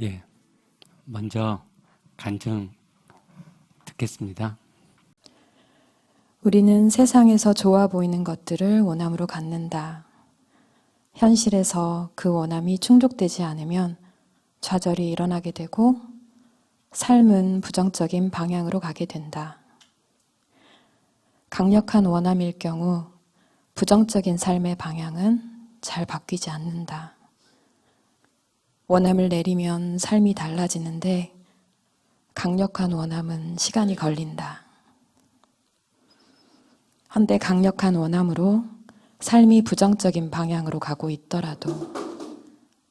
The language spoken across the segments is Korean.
예, 먼저 간증 듣겠습니다. 우리는 세상에서 좋아 보이는 것들을 원함으로 갖는다. 현실에서 그 원함이 충족되지 않으면 좌절이 일어나게 되고 삶은 부정적인 방향으로 가게 된다. 강력한 원함일 경우 부정적인 삶의 방향은 잘 바뀌지 않는다. 원함을 내리면 삶이 달라지는데 강력한 원함은 시간이 걸린다. 한데 강력한 원함으로 삶이 부정적인 방향으로 가고 있더라도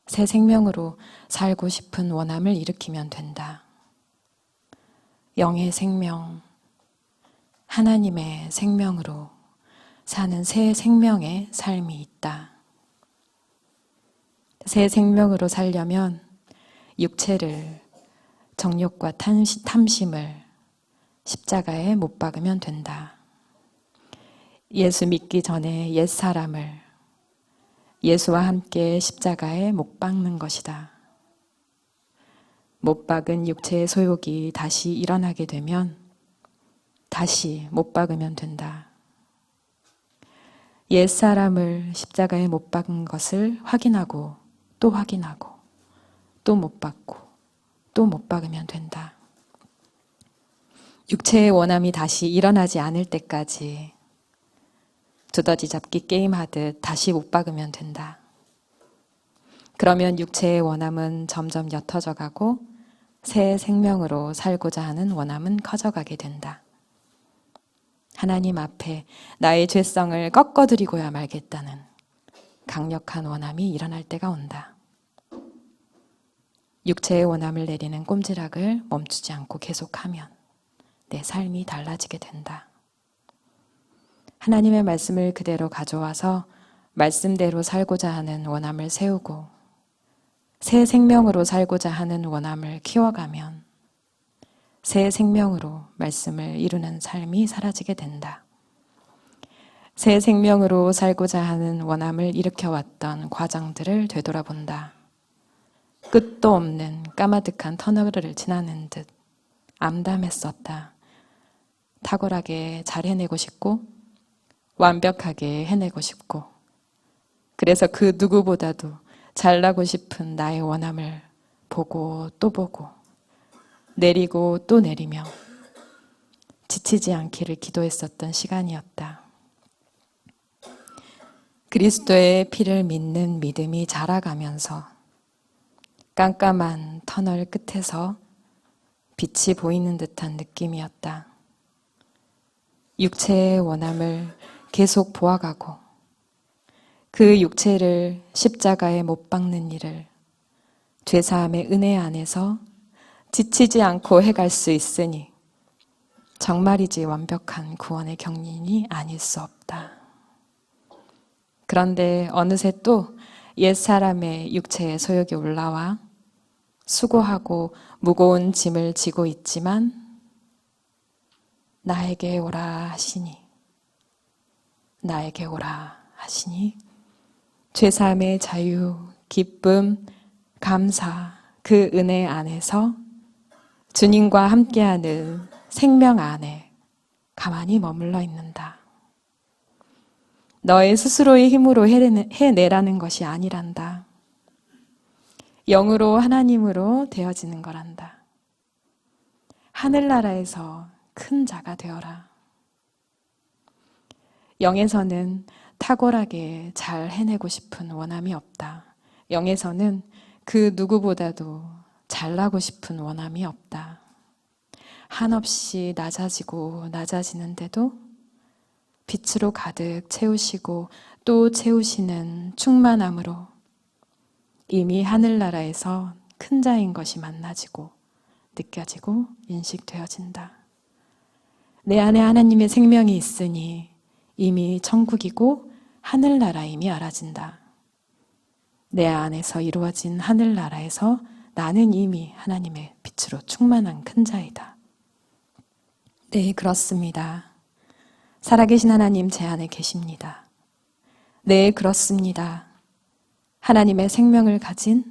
새 생명으로 살고 싶은 원함을 일으키면 된다. 영의 생명, 하나님의 생명으로 사는 새 생명의 삶이 있다. 새 생명으로 살려면 육체를 정욕과 탐심을 십자가에 못 박으면 된다. 예수 믿기 전에 옛사람을 예수와 함께 십자가에 못 박는 것이다. 못 박은 육체의 소욕이 다시 일어나게 되면 다시 못 박으면 된다. 옛사람을 십자가에 못 박은 것을 확인하고 또 확인하고 또 못 박고 또 못 박으면 된다. 육체의 원함이 다시 일어나지 않을 때까지 두더지 잡기 게임하듯 다시 못 박으면 된다. 그러면 육체의 원함은 점점 옅어져 가고 새 생명으로 살고자 하는 원함은 커져가게 된다. 하나님 앞에 나의 죄성을 꺾어드리고야 말겠다는 강력한 원함이 일어날 때가 온다. 육체의 원함을 내리는 꼼지락을 멈추지 않고 계속하면 내 삶이 달라지게 된다. 하나님의 말씀을 그대로 가져와서 말씀대로 살고자 하는 원함을 세우고 새 생명으로 살고자 하는 원함을 키워가면 새 생명으로 말씀을 이루는 삶이 사라지게 된다. 새 생명으로 살고자 하는 원함을 일으켜왔던 과정들을 되돌아본다. 끝도 없는 까마득한 터널을 지나는 듯 암담했었다. 탁월하게 잘 해내고 싶고 완벽하게 해내고 싶고 그래서 그 누구보다도 잘나고 싶은 나의 원함을 보고 또 보고 내리고 또 내리며 지치지 않기를 기도했었던 시간이었다. 그리스도의 피를 믿는 믿음이 자라가면서 깜깜한 터널 끝에서 빛이 보이는 듯한 느낌이었다. 육체의 원함을 계속 보아가고 그 육체를 십자가에 못 박는 일을 죄사함의 은혜 안에서 지치지 않고 해갈 수 있으니 정말이지 완벽한 구원의 경륜이 아닐 수 없다. 그런데 어느새 또 옛사람의 육체의 소욕이 올라와 수고하고 무거운 짐을 지고 있지만 나에게 오라 하시니 나에게 오라 하시니 죄사함의 자유, 기쁨, 감사 그 은혜 안에서 주님과 함께하는 생명 안에 가만히 머물러 있는다. 너의 스스로의 힘으로 해내라는 것이 아니란다. 영으로 하나님으로 되어지는 거란다. 하늘나라에서 큰 자가 되어라. 영에서는 탁월하게 잘 해내고 싶은 원함이 없다. 영에서는 그 누구보다도 잘나고 싶은 원함이 없다. 한없이 낮아지고 낮아지는데도 빛으로 가득 채우시고 또 채우시는 충만함으로 이미 하늘나라에서 큰 자인 것이 만나지고 느껴지고 인식되어진다. 내 안에 하나님의 생명이 있으니 이미 천국이고 하늘나라임이 알아진다. 내 안에서 이루어진 하늘나라에서 나는 이미 하나님의 빛으로 충만한 큰 자이다. 네, 그렇습니다. 살아계신 하나님 제 안에 계십니다. 네, 그렇습니다. 하나님의 생명을 가진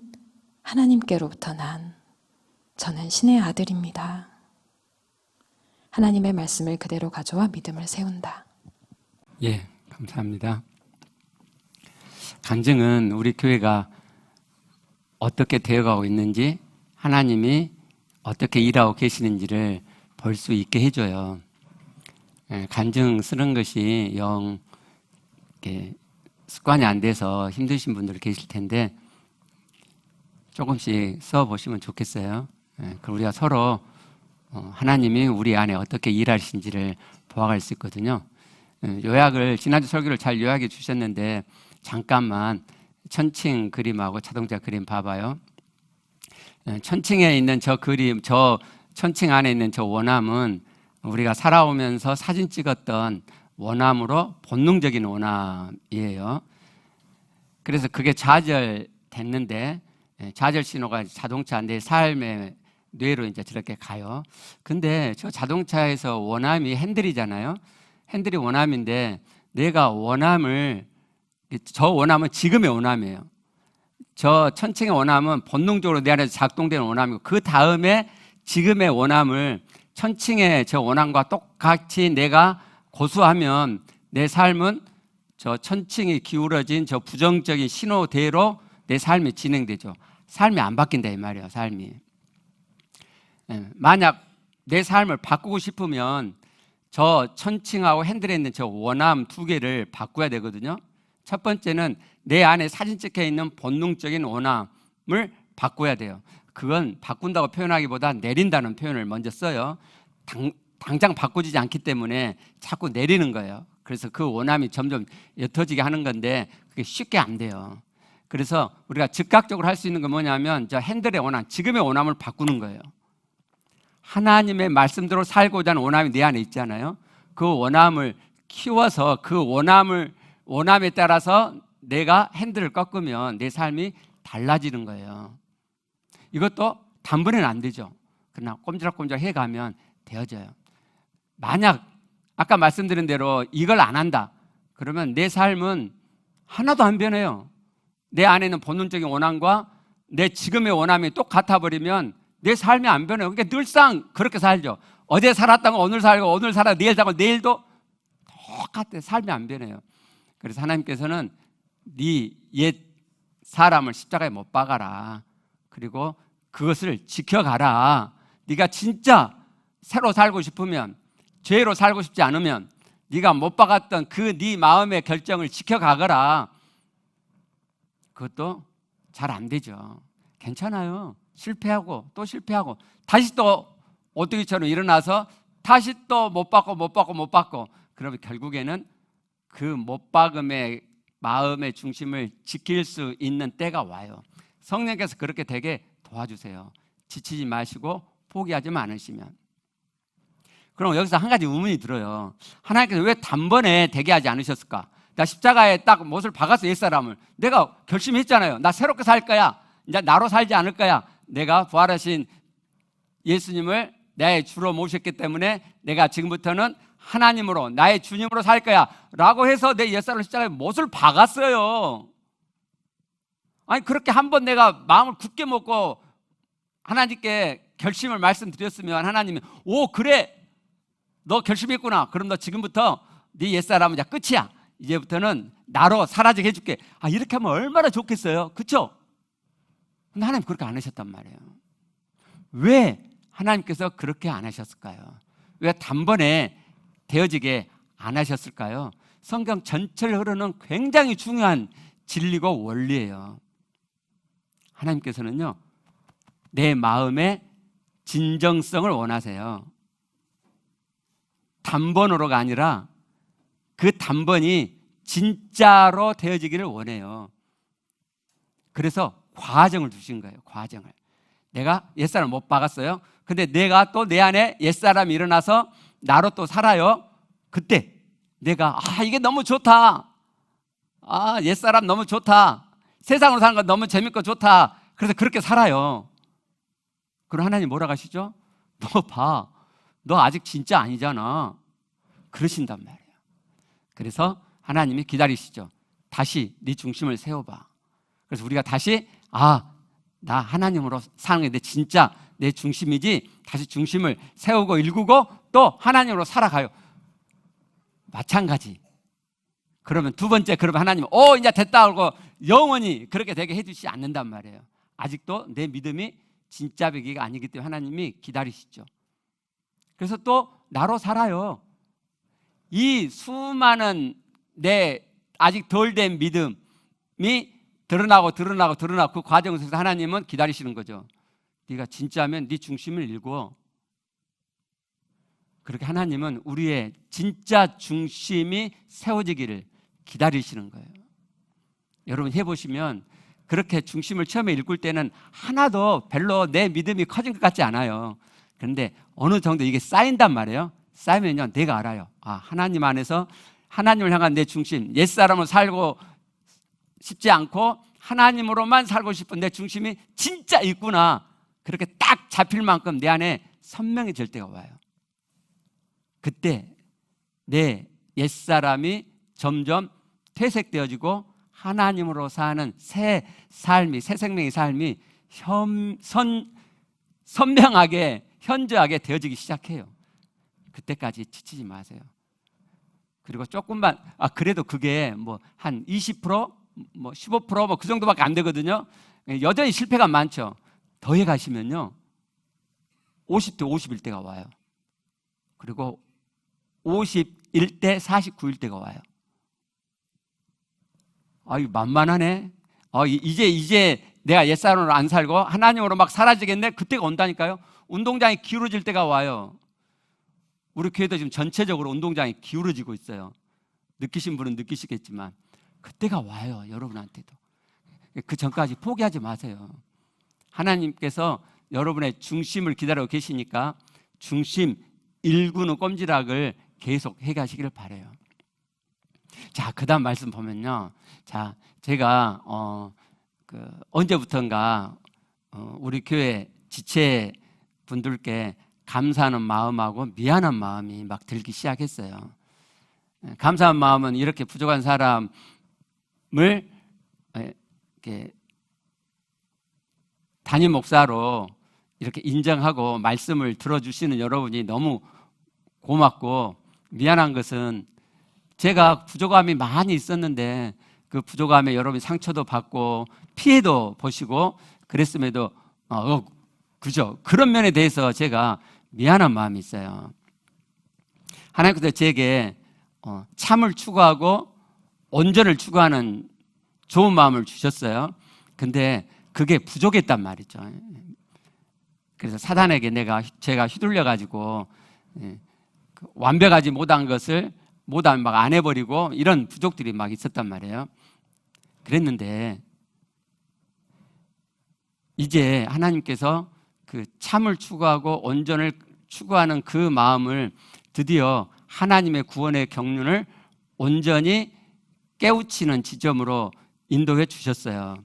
하나님께로부터 저는 신의 아들입니다. 하나님의 말씀을 그대로 가져와 믿음을 세운다. 예, 감사합니다. 간증은 우리 교회가 어떻게 되어가고 있는지, 하나님이 어떻게 일하고 계시는지를 볼 수 있게 해줘요. 간증 쓰는 것이 영 이렇게 습관이 안 돼서 힘드신 분들 계실 텐데 조금씩 써보시면 좋겠어요. 그럼 우리가 서로 하나님이 우리 안에 어떻게 일하시는지를 보아갈 수 있거든요. 요약을 지난주 설교를 잘 요약해 주셨는데 잠깐만 천칭 그림하고 자동차 그림 봐봐요. 천칭에 있는 저 그림, 저 천칭 안에 있는 저 원암은 우리가 살아오면서 사진 찍었던 원암으로 본능적인 원암이에요. 그래서 그게 좌절됐는데 좌절 신호가 자동차 내 삶의 뇌로 이제 저렇게 가요. 근데 저 자동차에서 원암이 핸들이잖아요. 핸들이 원암인데 내가 원암은 지금의 원암이에요. 저 천칭의 원암은 본능적으로 내 안에서 작동되는 원암이고 그 다음에 지금의 원암을 천칭의 저 원암과 똑같이 내가 고수하면 내 삶은 저 천칭이 기울어진 저 부정적인 신호대로 내 삶이 진행되죠. 삶이 안 바뀐다 이 말이에요. 삶이. 만약 내 삶을 바꾸고 싶으면 저 천칭하고 핸들에 있는 저 원암 두 개를 바꿔야 되거든요. 첫 번째는 내 안에 사진 찍혀 있는 본능적인 원함을 바꿔야 돼요. 그건 바꾼다고 표현하기보다 내린다는 표현을 먼저 써요. 당장 바꿔지지 않기 때문에 자꾸 내리는 거예요. 그래서 그 원함이 점점 옅어지게 하는 건데 그게 쉽게 안 돼요. 그래서 우리가 즉각적으로 할 수 있는 건 뭐냐면 저 핸들의 원함, 지금의 원함을 바꾸는 거예요. 하나님의 말씀대로 살고자 하는 원함이 내 안에 있잖아요. 그 원함을 키워서 그 원함에 따라서 내가 핸들을 꺾으면 내 삶이 달라지는 거예요. 이것도 단번에는 안 되죠. 그러나 꼼지락꼼지락 해가면 되어져요. 만약 아까 말씀드린 대로 이걸 안 한다 그러면 내 삶은 하나도 안 변해요. 내 안에 있는 본능적인 원함과 내 지금의 원함이 똑같아 버리면 내 삶이 안 변해요. 그러니까 늘상 그렇게 살죠. 어제 살았던 거 오늘 살고 오늘 살아 내일 살고 내일도 똑같아요. 삶이 안 변해요. 그래서 하나님께서는 네 옛 사람을 십자가에 못 박아라. 그리고 그것을 지켜가라. 네가 진짜 새로 살고 싶으면, 죄로 살고 싶지 않으면 네가 못 박았던 그 네 마음의 결정을 지켜가거라. 그것도 잘 안 되죠. 괜찮아요. 실패하고 또 실패하고 다시 또 오뚜기처럼 일어나서 다시 또 못 박고 그러면 결국에는 그 못 박음의 마음의 중심을 지킬 수 있는 때가 와요. 성령께서 그렇게 되게 도와주세요. 지치지 마시고 포기하지 않으시면. 그럼 여기서 한 가지 의문이 들어요. 하나님께서 왜 단번에 되게 하지 않으셨을까? 나 십자가에 딱 못을 박았어 옛사람을. 내가 결심했잖아요. 나 새롭게 살 거야. 이제 나로 살지 않을 거야. 내가 부활하신 예수님을 나의 주로 모셨기 때문에 내가 지금부터는 하나님으로 나의 주님으로 살 거야 라고 해서 내 옛사람 십자가에 못을 박았어요. 아니 그렇게 한번 내가 마음을 굳게 먹고 하나님께 결심을 말씀드렸으면 하나님이 오 그래 너 결심했구나. 그럼 너 지금부터 네 옛사람은 이제 끝이야. 이제부터는 나로 사라지게 해줄게. 아 이렇게 하면 얼마나 좋겠어요. 그렇죠? 근데 하나님 그렇게 안 하셨단 말이에요. 왜 하나님께서 그렇게 안 하셨을까요? 왜 단번에 되어지게 안 하셨을까요? 성경 전체를 흐르는 굉장히 중요한 진리고 원리예요. 하나님께서는요 내 마음의 진정성을 원하세요. 단번으로가 아니라 그 단번이 진짜로 되어지기를 원해요. 그래서 과정을 두신 거예요. 과정을. 내가 옛사람 못 박았어요. 근데 내가 또 내 안에 옛사람이 일어나서 나로 또 살아요. 그때 내가 이게 너무 좋다. 옛사람 너무 좋다. 세상으로 사는 건 너무 재밌고 좋다. 그래서 그렇게 살아요. 그럼 하나님 뭐라고 하시죠? 너 봐. 너 아직 진짜 아니잖아. 그러신단 말이에요. 그래서 하나님이 기다리시죠. 다시 네 중심을 세워봐. 그래서 우리가 다시 나 하나님으로 사는 게 내 진짜 내 중심이지. 다시 중심을 세우고 일구고 또 하나님으로 살아가요. 마찬가지. 그러면 두 번째, 그러면 하나님 이제 됐다 하고 영원히 그렇게 되게 해주시지 않는단 말이에요. 아직도 내 믿음이 진짜 배기가 아니기 때문에 하나님이 기다리시죠. 그래서 또 나로 살아요. 이 수많은 내 아직 덜 된 믿음이 드러나고 그 과정 속에서 하나님은 기다리시는 거죠. 네가 진짜면 네 중심을 일궈. 그렇게 하나님은 우리의 진짜 중심이 세워지기를 기다리시는 거예요. 여러분 해보시면 그렇게 중심을 처음에 일굴 때는 하나도 별로 내 믿음이 커진 것 같지 않아요. 그런데 어느 정도 이게 쌓인단 말이에요. 쌓이면요 내가 알아요. 하나님 안에서 하나님을 향한 내 중심, 옛사람을 살고 싶지 않고 하나님으로만 살고 싶은 내 중심이 진짜 있구나. 그렇게 딱 잡힐 만큼 내 안에 선명해질 때가 와요. 그때 내 옛사람이 점점 퇴색되어지고 하나님으로 사는 새 삶이, 새 생명의 삶이 선명하게, 현저하게 되어지기 시작해요. 그때까지 지치지 마세요. 그리고 조금만, 그래도 그게 뭐 한 20%, 뭐 15%, 뭐 그 정도밖에 안 되거든요. 여전히 실패가 많죠. 더해 가시면요 50대 51대가 와요. 그리고 51대 49일대가 와요. 이거 만만하네. 이제 내가 옛사람으로 안 살고 하나님으로 막 사라지겠네. 그때가 온다니까요. 운동장이 기울어질 때가 와요. 우리 교회도 지금 전체적으로 운동장이 기울어지고 있어요. 느끼신 분은 느끼시겠지만 그때가 와요. 여러분한테도. 그 전까지 포기하지 마세요. 하나님께서 여러분의 중심을 기다리고 계시니까 중심 일구는 꼼지락을 계속 해가시기를 바라요. 자, 그 다음 말씀 보면요. 자, 제가 언제부턴가 우리 교회 지체 분들께 감사하는 마음하고 미안한 마음이 막 들기 시작했어요. 감사한 마음은 이렇게 부족한 사람을 이렇게 담임 목사로 이렇게 인정하고 말씀을 들어주시는 여러분이 너무 고맙고, 미안한 것은 제가 부족함이 많이 있었는데 그 부족함에 여러분이 상처도 받고 피해도 보시고 그랬음에도 그죠? 그런 면에 대해서 제가 미안한 마음이 있어요. 하나님께서 제게 참을 추구하고 온전을 추구하는 좋은 마음을 주셨어요. 근데 그게 부족했단 말이죠. 그래서 사단에게 제가 휘둘려 가지고 완벽하지 못한 것을 막 안 해버리고 이런 부족들이 막 있었단 말이에요. 그랬는데 이제 하나님께서 그 참을 추구하고 온전을 추구하는 그 마음을 드디어 하나님의 구원의 경륜을 온전히 깨우치는 지점으로 인도해 주셨어요.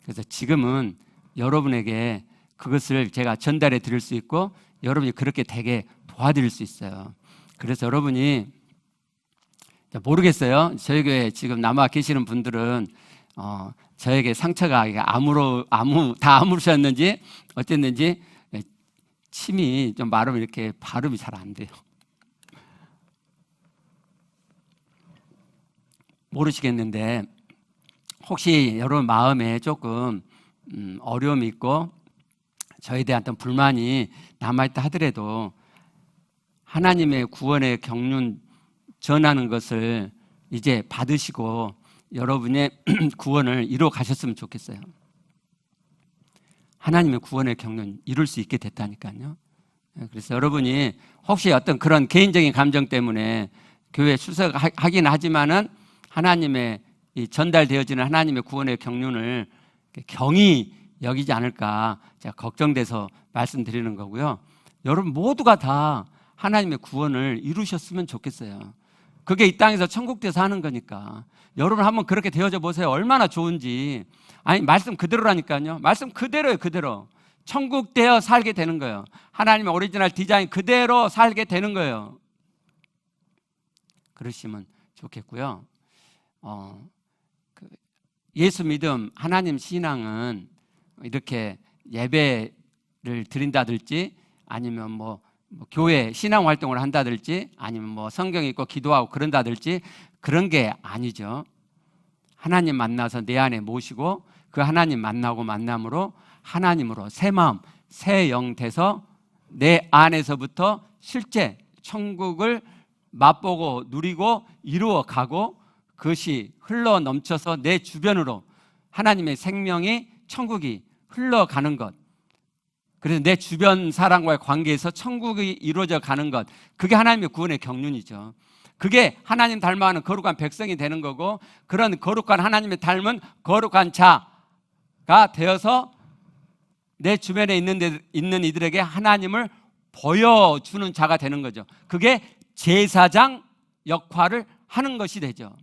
그래서 지금은 여러분에게 그것을 제가 전달해 드릴 수 있고 여러분이 그렇게 되게 도와드릴 수 있어요. 그래서 여러분이 모르겠어요. 저희 교회 지금 남아 계시는 분들은 저에게 상처가 다 아무르셨는지 어땠는지 침이 좀 마르면 이렇게 발음이 잘 안 돼요. 모르시겠는데 혹시 여러분 마음에 조금 어려움이 있고 저에 대한 어떤 불만이 남아있다 하더라도 하나님의 구원의 경륜 전하는 것을 이제 받으시고 여러분의 구원을 이루어 가셨으면 좋겠어요. 하나님의 구원의 경륜 이룰 수 있게 됐다니까요. 그래서 여러분이 혹시 어떤 그런 개인적인 감정 때문에 교회 출석하긴 하지만은 하나님의 이 전달되어지는 하나님의 구원의 경륜을 경히 여기지 않을까 제가 걱정돼서 말씀드리는 거고요. 여러분 모두가 다 하나님의 구원을 이루셨으면 좋겠어요. 그게 이 땅에서 천국돼서 하는 거니까 여러분 한번 그렇게 되어져 보세요. 얼마나 좋은지. 아니 말씀 그대로라니까요. 말씀 그대로예요. 그대로 천국 되어 살게 되는 거예요. 하나님의 오리지널 디자인 그대로 살게 되는 거예요. 그러시면 좋겠고요. 예수 믿음 하나님 신앙은 이렇게 예배를 드린다든지 아니면 뭐 교회 신앙 활동을 한다든지 아니면 뭐 성경 읽고 기도하고 그런다든지 그런 게 아니죠. 하나님 만나서 내 안에 모시고 그 하나님 만나고 만남으로 하나님으로 새 마음, 새 영 돼서 내 안에서부터 실제 천국을 맛보고 누리고 이루어가고 그것이 흘러 넘쳐서 내 주변으로 하나님의 생명이 천국이 흘러가는 것, 그래서 내 주변 사람과의 관계에서 천국이 이루어져 가는 것, 그게 하나님의 구원의 경륜이죠. 그게 하나님 닮아가는 거룩한 백성이 되는 거고, 그런 거룩한 하나님의 닮은 거룩한 자가 되어서 내 주변에 있는 이들에게 하나님을 보여주는 자가 되는 거죠. 그게 제사장 역할을 하는 것이 되죠.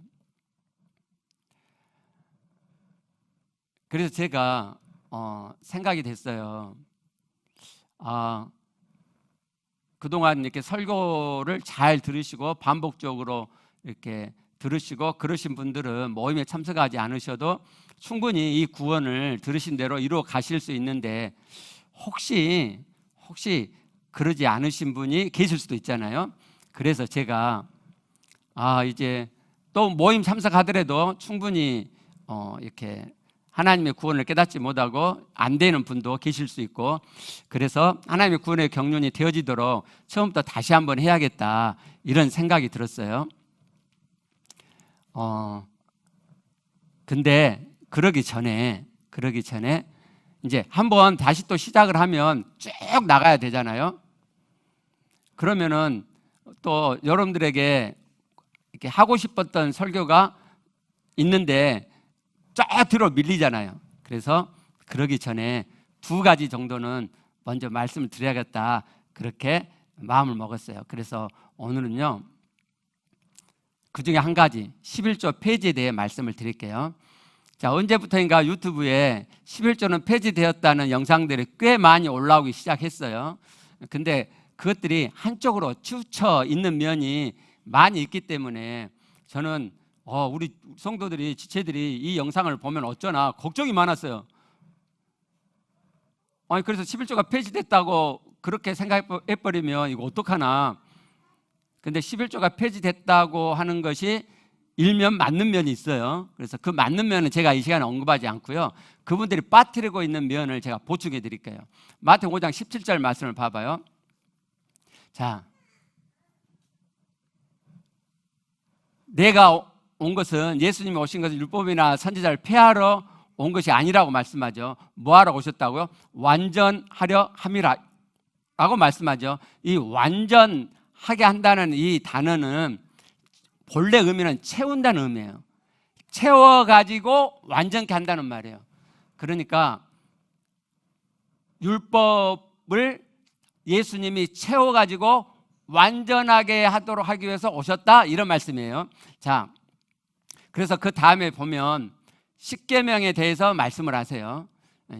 그래서 제가 생각이 됐어요. 그동안 이렇게 설교를 잘 들으시고 반복적으로 이렇게 들으시고 그러신 분들은 모임에 참석하지 않으셔도 충분히 이 구원을 들으신 대로 이루어 가실 수 있는데 혹시 그러지 않으신 분이 계실 수도 있잖아요. 그래서 제가 이제 또 모임 참석하더라도 충분히 이렇게 하나님의 구원을 깨닫지 못하고 안 되는 분도 계실 수 있고, 그래서 하나님의 구원의 경륜이 되어지도록 처음부터 다시 한번 해야겠다 이런 생각이 들었어요. 근데 그러기 전에 이제 한번 다시 또 시작을 하면 쭉 나가야 되잖아요. 그러면은 또 여러분들에게 이렇게 하고 싶었던 설교가 있는데 쫙 들어 밀리잖아요. 그래서 그러기 전에 2가지 정도는 먼저 말씀을 드려야겠다 그렇게 마음을 먹었어요. 그래서 오늘은요 그 중에 한 가지 11조 폐지에 대해 말씀을 드릴게요. 자, 언제부터인가 유튜브에 11조는 폐지되었다는 영상들이 꽤 많이 올라오기 시작했어요. 근데 그것들이 한쪽으로 치우쳐 있는 면이 많이 있기 때문에 저는 우리 성도들이 지체들이 이 영상을 보면 어쩌나 걱정이 많았어요. 그래서 11조가 폐지됐다고 그렇게 생각해버리면 이거 어떡하나. 근데 11조가 폐지됐다고 하는 것이 일면 맞는 면이 있어요. 그래서 그 맞는 면은 제가 이 시간에 언급하지 않고요, 그분들이 빠뜨리고 있는 면을 제가 보충해 드릴게요. 마태복음 5장 17절 말씀을 봐봐요. 자, 내가 온 것은, 예수님이 오신 것은 율법이나 선지자를 폐하러 온 것이 아니라고 말씀하죠. 뭐하러 오셨다고요? 완전하려 함이라고 말씀하죠. 이 완전하게 한다는 이 단어는 본래 의미는 채운다는 의미예요. 채워가지고 완전케 한다는 말이에요. 그러니까 율법을 예수님이 채워가지고 완전하게 하도록 하기 위해서 오셨다 이런 말씀이에요. 자, 그래서 그 다음에 보면 십계명에 대해서 말씀을 하세요.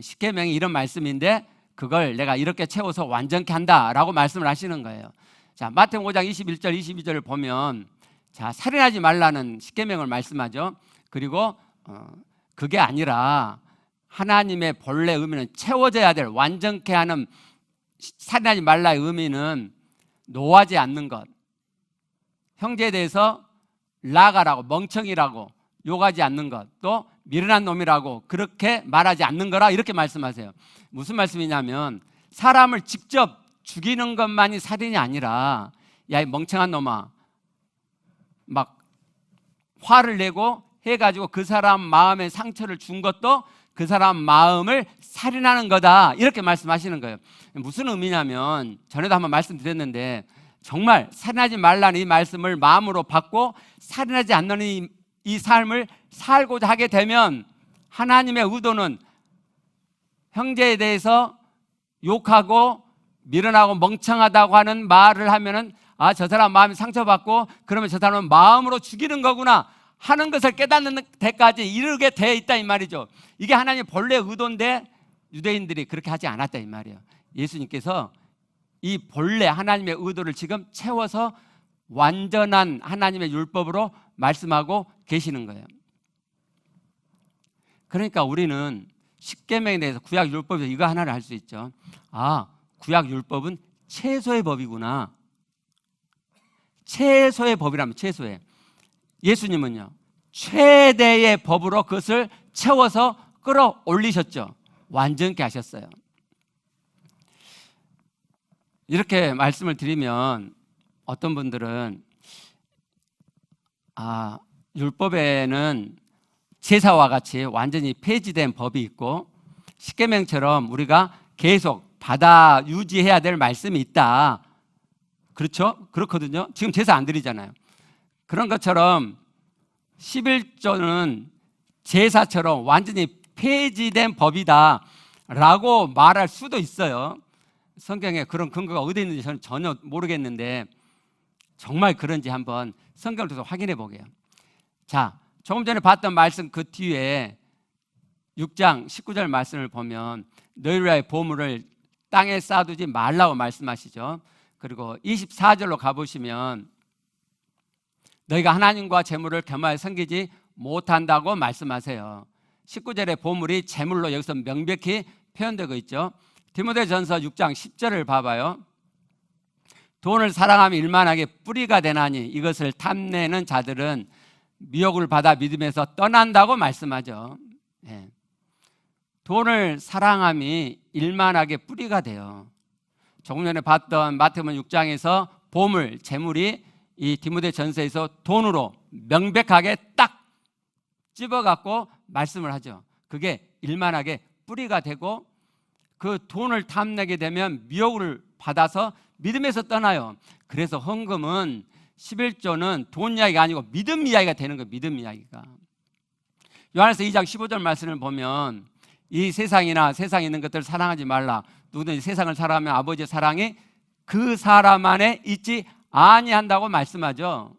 십계명이 이런 말씀인데 그걸 내가 이렇게 채워서 완전케 한다라고 말씀을 하시는 거예요. 자, 마태복음 5장 21절 22절을 보면 자, 살인하지 말라는 십계명을 말씀하죠. 그리고 그게 아니라 하나님의 본래 의미는 채워져야 될, 완전케 하는, 살인하지 말라의 의미는 노하지 않는 것, 형제에 대해서 라가라고, 멍청이라고 욕하지 않는 것, 또 미련한 놈이라고 그렇게 말하지 않는 거라 이렇게 말씀하세요. 무슨 말씀이냐면 사람을 직접 죽이는 것만이 살인이 아니라, 야, 이 멍청한 놈아, 막 화를 내고 해가지고 그 사람 마음에 상처를 준 것도 그 사람 마음을 살인하는 거다 이렇게 말씀하시는 거예요. 무슨 의미냐면 전에도 한번 말씀드렸는데 정말 살인하지 말라는 이 말씀을 마음으로 받고 살인하지 않는 이 삶을 살고자 하게 되면 하나님의 의도는 형제에 대해서 욕하고 미련하고 멍청하다고 하는 말을 하면은 저 사람 마음이 상처받고 그러면 저 사람은 마음으로 죽이는 거구나 하는 것을 깨닫는 데까지 이르게 돼 있다 이 말이죠. 이게 하나님의 본래 의도인데 유대인들이 그렇게 하지 않았다 이 말이에요. 예수님께서 이 본래 하나님의 의도를 지금 채워서 완전한 하나님의 율법으로 말씀하고 계시는 거예요. 그러니까 우리는 십계명에 대해서 구약 율법에서 이거 하나를 알 수 있죠. 아, 구약 율법은 최소의 법이구나. 최소의 법이라면 최소의. 예수님은요, 최대의 법으로 그것을 채워서 끌어올리셨죠. 완전케 하셨어요. 이렇게 말씀을 드리면 어떤 분들은 율법에는 제사와 같이 완전히 폐지된 법이 있고 십계명처럼 우리가 계속 받아 유지해야 될 말씀이 있다. 그렇죠? 그렇거든요. 지금 제사 안 드리잖아요. 그런 것처럼 11조는 제사처럼 완전히 폐지된 법이다 라고 말할 수도 있어요. 성경에 그런 근거가 어디 있는지 저는 전혀 모르겠는데 정말 그런지 한번 성경을 통해서 확인해 보게요. 자, 조금 전에 봤던 말씀 그 뒤에 6장 19절 말씀을 보면 너희의 보물을 땅에 쌓아두지 말라고 말씀하시죠. 그리고 24절로 가보시면 너희가 하나님과 재물을 겸하여 섬기지 못한다고 말씀하세요. 19절의 보물이 재물로 여기서 명백히 표현되고 있죠. 디모데전서 6장 10절을 봐봐요. 돈을 사랑하며 일만하게 뿌리가 되나니 이것을 탐내는 자들은 미혹을 받아 믿음에서 떠난다고 말씀하죠. 예. 돈을 사랑함이 일만하게 뿌리가 돼요. 조금 전에 봤던 마태복음 6장에서 보물, 재물이 이 디모데전서에서 돈으로 명백하게 딱 집어갖고 말씀을 하죠. 그게 일만하게 뿌리가 되고 그 돈을 탐내게 되면 미혹을 받아서 믿음에서 떠나요. 그래서 헌금은 11조는 돈 이야기가 아니고 믿음 이야기가 되는 거예요. 믿음 이야기가. 요한에서 2장 15절 말씀을 보면 이 세상이나 세상에 있는 것들을 사랑하지 말라. 누구든지 세상을 사랑하면 아버지의 사랑이 그 사람 안에 있지 아니한다고 말씀하죠.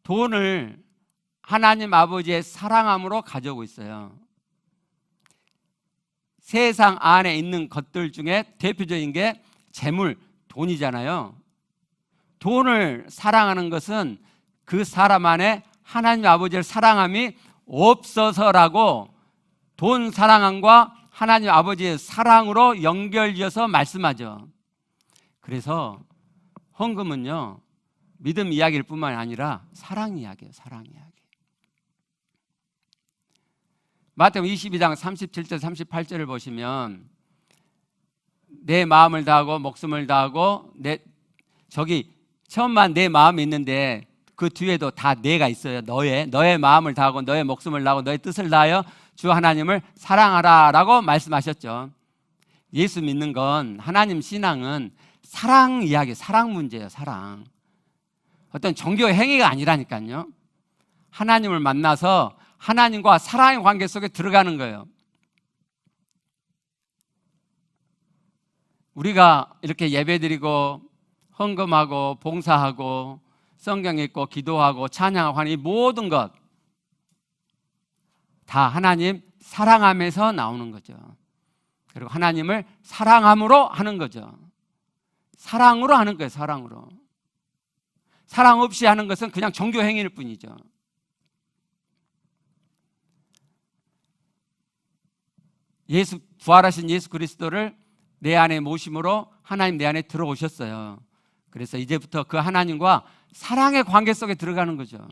돈을 하나님 아버지의 사랑함으로 가져오고 있어요. 세상 안에 있는 것들 중에 대표적인 게 재물, 돈이잖아요. 돈을 사랑하는 것은 그 사람 안에 하나님 아버지를 사랑함이 없어서라고 돈 사랑함과 하나님 아버지의 사랑으로 연결지어서 말씀하죠. 그래서 헌금은요, 믿음 이야기일 뿐만 아니라 사랑 이야기예요. 사랑 이야기. 마태복음 22장 37절 38절을 보시면 내 마음을 다하고 목숨을 다하고 처음만 내 마음이 있는데 그 뒤에도 다 내가 있어요. 너의 마음을 다하고 너의 목숨을 다하고 너의 뜻을 다하여 주 하나님을 사랑하라 라고 말씀하셨죠. 예수 믿는 건, 하나님 신앙은 사랑 이야기, 사랑 문제예요. 사랑. 어떤 종교 행위가 아니라니까요. 하나님을 만나서 하나님과 사랑의 관계 속에 들어가는 거예요. 우리가 이렇게 예배드리고 헌금하고 봉사하고 성경 읽고 기도하고 찬양하고 하는 이 모든 것 다 하나님 사랑하면서 나오는 거죠. 그리고 하나님을 사랑함으로 하는 거죠. 사랑으로 하는 거예요. 사랑으로. 사랑 없이 하는 것은 그냥 종교 행위일 뿐이죠. 부활하신 예수 그리스도를 내 안에 모심으로 하나님 내 안에 들어오셨어요. 그래서 이제부터 그 하나님과 사랑의 관계 속에 들어가는 거죠.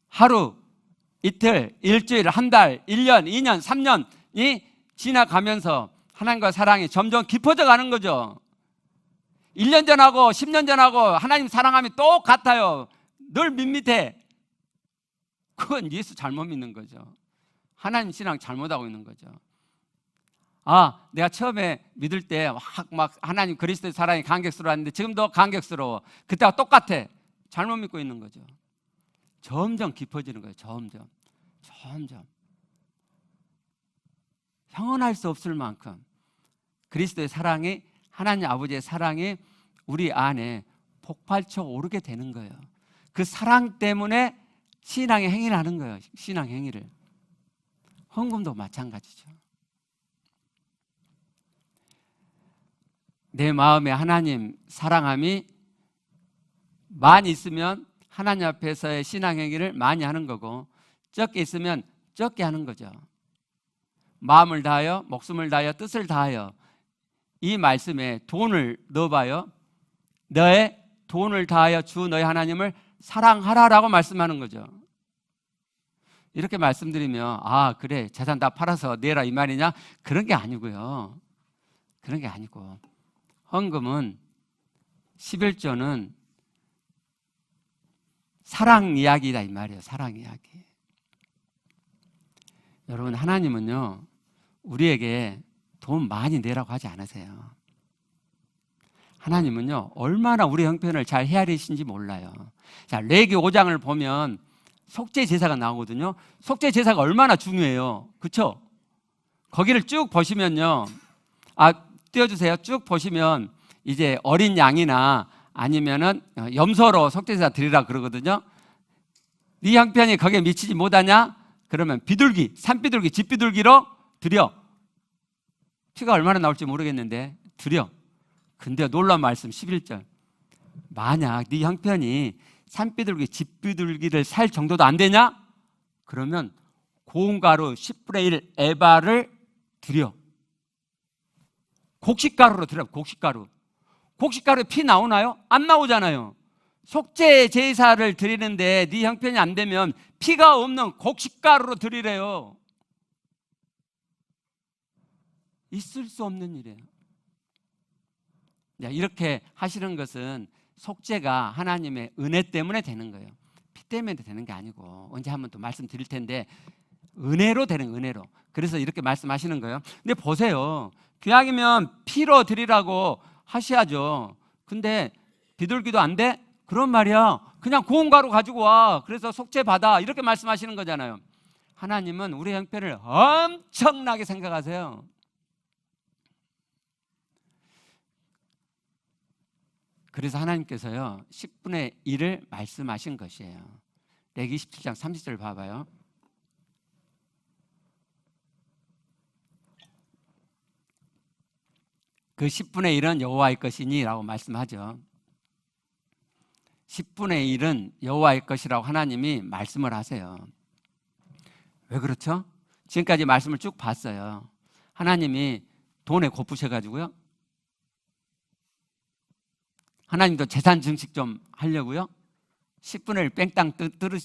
하루, 이틀, 일주일, 한 달, 1년, 2년, 3년이 지나가면서 하나님과 사랑이 점점 깊어져 가는 거죠. 1년 전하고 10년 전하고 하나님 사랑함이 똑같아요. 늘 밋밋해. 그건 예수 잘못 믿는 거죠. 하나님 신앙 잘못하고 있는 거죠. 내가 처음에 믿을 때 막 하나님 그리스도의 사랑이 감격스러웠는데 지금도 감격스러워. 그때와 똑같아. 잘못 믿고 있는 거죠. 점점 깊어지는 거예요. 점점. 형언할 수 없을 만큼 그리스도의 사랑이, 하나님 아버지의 사랑이 우리 안에 폭발쳐 오르게 되는 거예요. 그 사랑 때문에 신앙의 행위를 하는 거예요. 신앙 행위를. 헌금도 마찬가지죠. 내 마음에 하나님 사랑함이 많이 있으면 하나님 앞에서의 신앙 행위를 많이 하는 거고, 적게 있으면 적게 하는 거죠. 마음을 다하여 목숨을 다하여 뜻을 다하여, 이 말씀에 돈을 넣어봐요. 너의 돈을 다하여 주 너의 하나님을 사랑하라라고 말씀하는 거죠. 이렇게 말씀드리면 아 그래 재산 다 팔아서 내라 이 말이냐? 그런 게 아니고요. 그런 게 아니고 헌금은 11조는 사랑 이야기다 이 말이에요. 사랑 이야기. 여러분 하나님은요 우리에게 돈 많이 내라고 하지 않으세요. 하나님은요 얼마나 우리 형편을 잘 헤아리신지 몰라요. 자, 레위기 5장을 보면 속죄 제사가 나오거든요. 속죄 제사가 얼마나 중요해요. 그렇죠? 거기를 쭉 보시면요. 띄워주세요. 쭉 보시면 이제 어린 양이나 아니면은 염소로 속죄 제사 드리라 그러거든요. 네 형편이 거기에 미치지 못하냐? 그러면 비둘기, 산비둘기, 집비둘기로 드려. 피가 얼마나 나올지 모르겠는데 드려. 근데 놀라운 말씀 11절. 만약 네 형편이 산비둘기, 집비둘기를 살 정도도 안 되냐? 그러면 고운 가루 10분의 1 에바를 드려. 곡식가루로 드려. 곡식가루. 곡식가루에 피 나오나요? 안 나오잖아요. 속죄 제사를 드리는데 네 형편이 안 되면 피가 없는 곡식가루로 드리래요. 있을 수 없는 일이에요. 이렇게 하시는 것은 속죄가 하나님의 은혜 때문에 되는 거예요. 피 때문에 되는 게 아니고 언제 한번 또 말씀드릴 텐데 은혜로 되는 은혜로. 그래서 이렇게 말씀하시는 거예요. 근데 보세요. 귀약이면 피로 드리라고 하셔야죠. 근데 비둘기도 안 돼? 그런 말이야. 그냥 고운 가루 가지고 와. 그래서 속죄 받아. 이렇게 말씀하시는 거잖아요. 하나님은 우리 형편을 엄청나게 생각하세요. 그래서 하나님께서요 10분의 1을 말씀하신 것이에요. 레위기 17장 30절 봐봐요. 그 10분의 1은 여호와의 것이니 라고 말씀하죠. 10분의 1은 여호와의 것이라고 하나님이 말씀을 하세요. 왜 그렇죠? 지금까지 말씀을 쭉 봤어요. 하나님이 돈에 고프셔가지고요. 하나님도 재산 증식 좀 하려고요. 10분의 1 뺑땅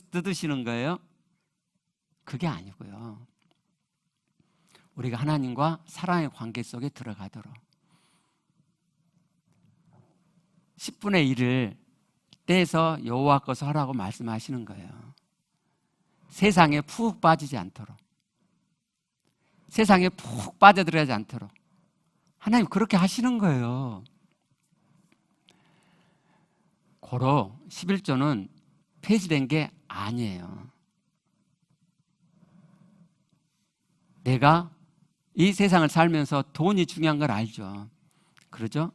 뜯으시는 거예요. 그게 아니고요. 우리가 하나님과 사랑의 관계 속에 들어가도록 10분의 1을 떼서 여호와 것을 하라고 말씀하시는 거예요. 세상에 푹 빠지지 않도록, 세상에 푹 빠져들어가지 않도록 하나님 그렇게 하시는 거예요. 고로 11조는 폐지된 게 아니에요. 내가 이 세상을 살면서 돈이 중요한 걸 알죠. 그러죠?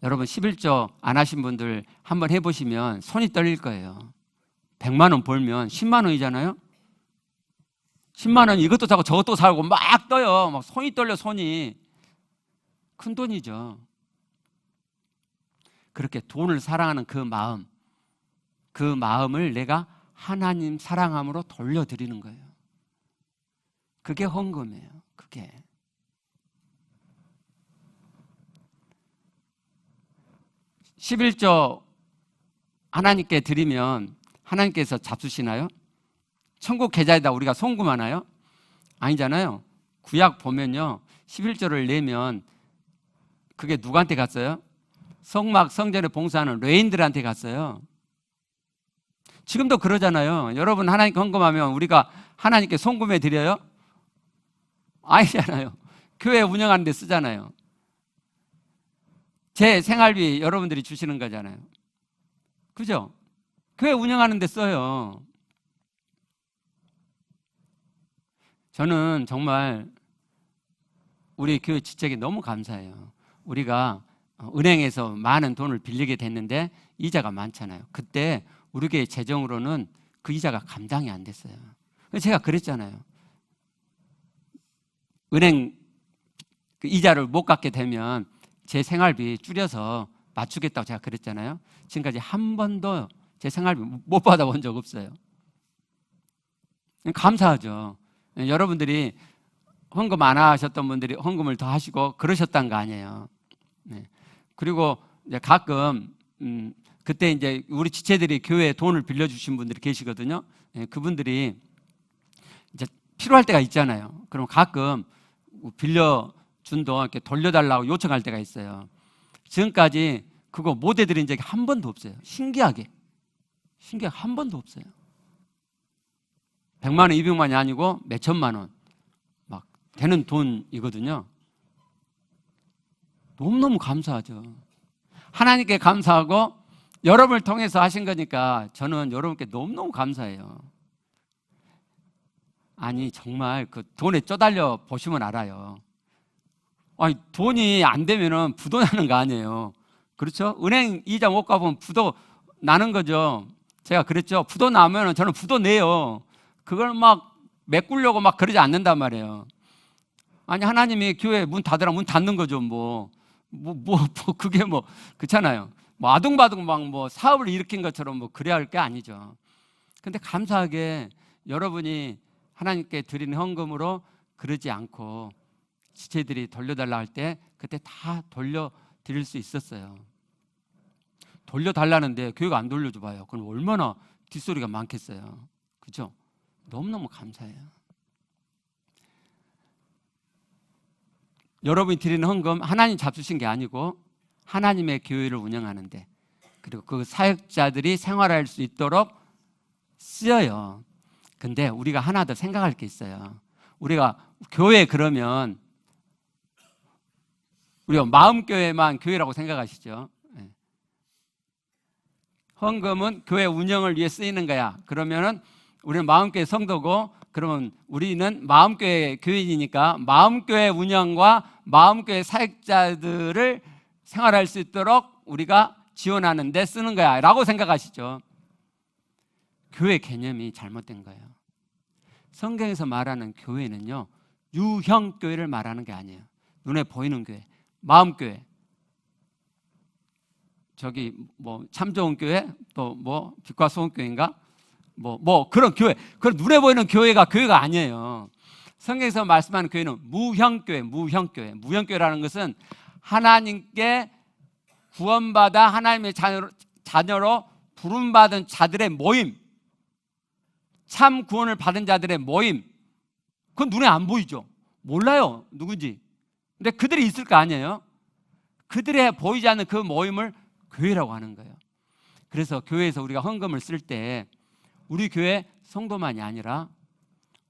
여러분 11조 안 하신 분들 한번 해보시면 손이 떨릴 거예요. 100만 원 벌면 10만 원이잖아요. 10만 원 이것도 사고 저것도 사고 막 떠요. 막 손이 떨려. 손이 큰 돈이죠. 그렇게 돈을 사랑하는 그 마음을 내가 하나님 사랑함으로 돌려드리는 거예요. 그게 헌금이에요. 그게. (11조) 하나님께 드리면 하나님께서 잡수시나요? 천국 계좌에다 우리가 송금하나요? 아니잖아요. 구약 보면요 11조를 내면 그게 누구한테 갔어요? 성막 성전에 봉사하는 레인들한테 갔어요. 지금도 그러잖아요. 여러분 하나님께 헌금하면 우리가 하나님께 송금해 드려요? 아니잖아요. 교회 운영하는 데 쓰잖아요. 제 생활비 여러분들이 주시는 거잖아요. 그죠? 교회 운영하는 데 써요. 저는 정말 우리 교회 지책에 너무 감사해요. 우리가 은행에서 많은 돈을 빌리게 됐는데 이자가 많잖아요. 그때 우리 교회 재정으로는 그 이자가 감당이 안 됐어요. 제가 그랬잖아요. 은행 그 이자를 못 갚게 되면 제 생활비 줄여서 맞추겠다고 제가 그랬잖아요. 지금까지 한 번도 제 생활비 못 받아본 적 없어요. 감사하죠. 여러분들이 헌금 안 하셨던 분들이 헌금을 더 하시고 그러셨다는 거 아니에요. 네. 그리고 이제 가끔 그때 이제 우리 지체들이 교회에 돈을 빌려주신 분들이 계시거든요. 네. 그분들이 이제 필요할 때가 있잖아요. 그럼 가끔 빌려준 돈 이렇게 돌려달라고 요청할 때가 있어요. 지금까지 그거 못 해드린 적이 한 번도 없어요. 신기하게 한 번도 없어요. 100만 원, 200만이 아니고 몇 천만 원 막 되는 돈이거든요. 너무너무 감사하죠. 하나님께 감사하고 여러분을 통해서 하신 거니까 저는 여러분께 너무너무 감사해요. 아니 정말 그 돈에 쪼달려 보시면 알아요. 아니 돈이 안 되면은 부도 나는 거 아니에요. 그렇죠? 은행 이자 못 갚으면 부도 나는 거죠. 제가 그랬죠. 부도 나면은 저는 부도 내요. 그걸 막 메꾸려고 막 그러지 않는단 말이에요. 아니 하나님이 교회 문 닫으라 문 닫는 거죠. 그게 그렇잖아요. 아둥바둥 막 사업을 일으킨 것처럼 그래야 할 게 아니죠. 근데 감사하게 여러분이 하나님께 드리는 헌금으로 그러지 않고 지체들이 돌려달라 할 때 그때 다 돌려드릴 수 있었어요. 돌려달라는데 교회가 안 돌려줘 봐요. 그럼 얼마나 뒷소리가 많겠어요. 그죠? 너무너무 감사해요. 여러분이 드리는 헌금 하나님 잡수신 게 아니고 하나님의 교회를 운영하는데 그리고 그 사역자들이 생활할 수 있도록 쓰여요. 근데 우리가 하나 더 생각할 게 있어요. 우리가 교회 그러면 우리가 마음교회만 교회라고 생각하시죠. 헌금은 교회 운영을 위해 쓰이는 거야. 그러면은 우리는 마음교회 성도고 그러면 우리는 마음교회 교인이니까 마음교회 운영과 마음교회 사역자들을 생활할 수 있도록 우리가 지원하는 데 쓰는 거야 라고 생각하시죠. 교회 개념이 잘못된 거예요. 성경에서 말하는 교회는요 유형교회를 말하는 게 아니에요. 눈에 보이는 교회, 마음교회, 저기 참 좋은 교회, 또 빛과 소금 교회인가, 그런 교회, 그런 눈에 보이는 교회가 아니에요. 성경에서 말씀하는 교회는 무형교회. 무형교회라는 것은 하나님께 구원받아 하나님의 자녀로 부름받은 자들의 모임, 참 구원을 받은 자들의 모임. 그건 눈에 안 보이죠. 몰라요 누군지. 근데 그들이 있을 거 아니에요. 그들의 보이지 않는 그 모임을 교회라고 하는 거예요. 그래서 교회에서 우리가 헌금을 쓸 때 우리 교회 성도만이 아니라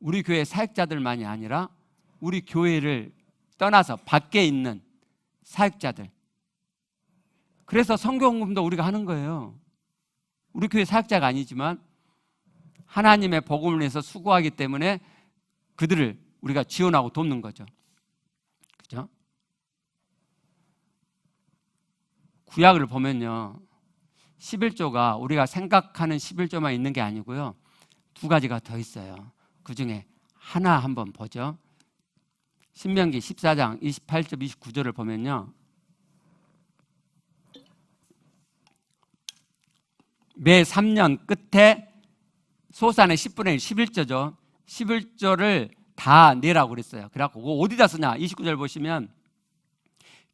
우리 교회 사역자들만이 아니라 우리 교회를 떠나서 밖에 있는 사역자들, 그래서 선교헌금도 우리가 하는 거예요. 우리 교회 사역자가 아니지만 하나님의 복음을 위해서 수고하기 때문에 그들을 우리가 지원하고 돕는 거죠. 그죠? 구약을 보면요 11조가 우리가 생각하는 11조만 있는 게 아니고요 두 가지가 더 있어요. 그 중에 하나 한번 보죠. 신명기 14장 28절 29절을 보면요 매 3년 끝에 소산의 10분의 1 11조죠 11조를 다 내라고 그랬어요. 그래갖고 그거 어디다 쓰냐 29절 보시면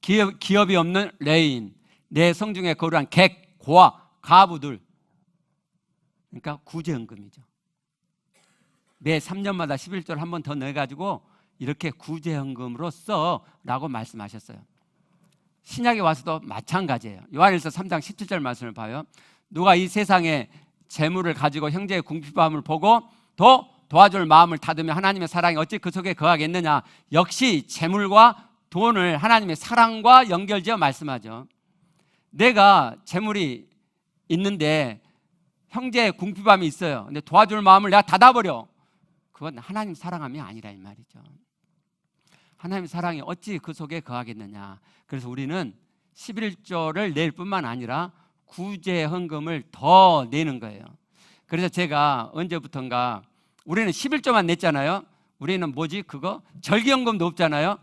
기업이 없는 레인, 내 성중에 거류한 객, 고아, 가부들, 그러니까 구제헌금이죠. 매 3년마다 11조를 한 번 더 내가지고 이렇게 구제헌금으로 써라고 말씀하셨어요. 신약에 와서도 마찬가지예요. 요한일서 3장 17절 말씀을 봐요. 누가 이 세상에 재물을 가지고 형제의 궁핍함을 보고 더 도와줄 마음을 닫으면 하나님의 사랑이 어찌 그 속에 거하겠느냐. 역시 재물과 돈을 하나님의 사랑과 연결지어 말씀하죠. 내가 재물이 있는데 형제의 궁핍함이 있어요. 근데 도와줄 마음을 내가 닫아버려. 그건 하나님 사랑함이 아니라 이 말이죠. 하나님 사랑이 어찌 그 속에 거하겠느냐. 그래서 우리는 11조를 낼 뿐만 아니라 구제 헌금을 더 내는 거예요. 그래서 제가 언제부턴가 우리는 11조만 냈잖아요. 우리는 그거 절기헌금도 없잖아요.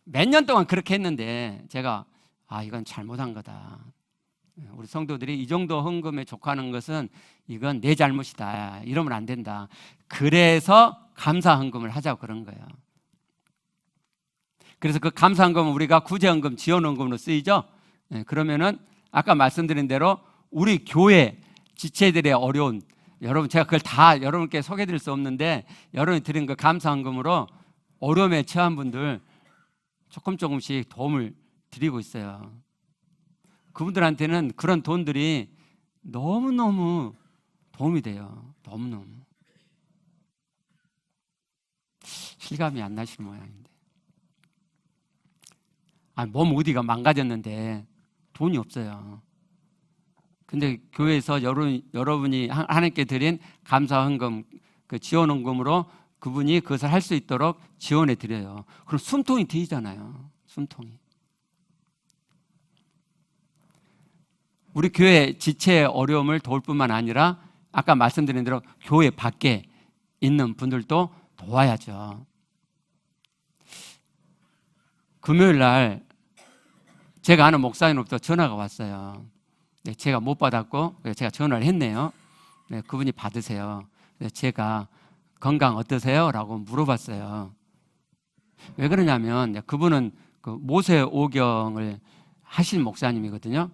몇 년 동안 그렇게 했는데 제가 이건 잘못한 거다. 우리 성도들이 이 정도 헌금에 족하는 것은 이건 내 잘못이다. 이러면 안 된다. 그래서 감사 헌금을 하자고 그런 거예요. 그래서 그 감사 헌금은 우리가 구제 헌금, 지원 헌금으로 쓰이죠. 그러면은 아까 말씀드린 대로 우리 교회 지체들의 어려운, 여러분 제가 그걸 다 여러분께 소개해 드릴 수 없는데 여러분이 드린 그 감사 헌금으로 어려움에 처한 분들 조금씩 도움을 드리고 있어요. 그분들한테는 그런 돈들이 너무너무 도움이 돼요. 너무너무. 실감이 안 나실 모양인데. 몸 어디가 망가졌는데 돈이 없어요. 근데 교회에서 여러분이 하나님께 드린 감사 헌금, 그 지원 헌금으로 그분이 그것을 할 수 있도록 지원해 드려요. 그럼 숨통이 트이잖아요. 숨통이. 우리 교회 지체의 어려움을 도울 뿐만 아니라 아까 말씀드린 대로 교회 밖에 있는 분들도 도와야죠. 금요일 날 제가 아는 목사님으로부터 전화가 왔어요. 제가 못 받았고 제가 전화를 했네요. 그분이 받으세요. 제가 건강 어떠세요? 라고 물어봤어요. 왜 그러냐면 그분은 그 모세오경을 하신 목사님이거든요.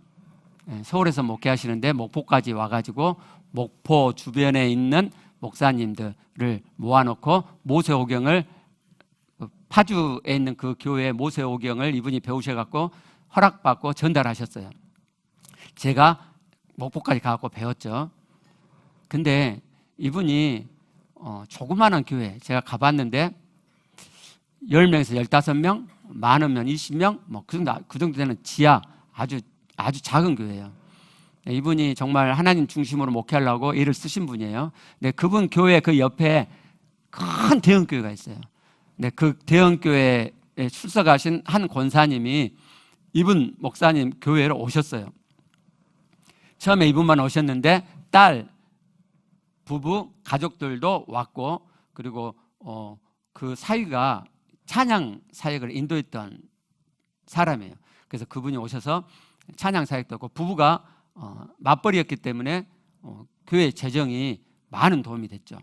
서울에서 목회하시는데 목포까지 와가지고 목포 주변에 있는 목사님들을 모아놓고 모세오경을, 파주에 있는 그 교회 모세오경을 이분이 배우셔갖고 허락받고 전달하셨어요. 제가 목포까지 가갖고 배웠죠. 근데 이분이 조그마한 교회 제가 가봤는데 10명에서 15명, 많으면 20명, 그 정도 되는 지하 아주 작은 교회예요. 이분이 정말 하나님 중심으로 목회하려고 애를 쓰신 분이에요. 근데 그분 교회 그 옆에 큰 대형 교회가 있어요. 근데 그 대형 교회에 출석하신 한 권사님이 이분 목사님 교회로 오셨어요. 처음에 이분만 오셨는데 딸, 부부, 가족들도 왔고, 그리고 그 사위가 찬양 사역을 인도했던 사람이에요. 그래서 그분이 오셔서 찬양 사역도 했고, 부부가 맞벌이였기 때문에 교회 재정이 많은 도움이 됐죠.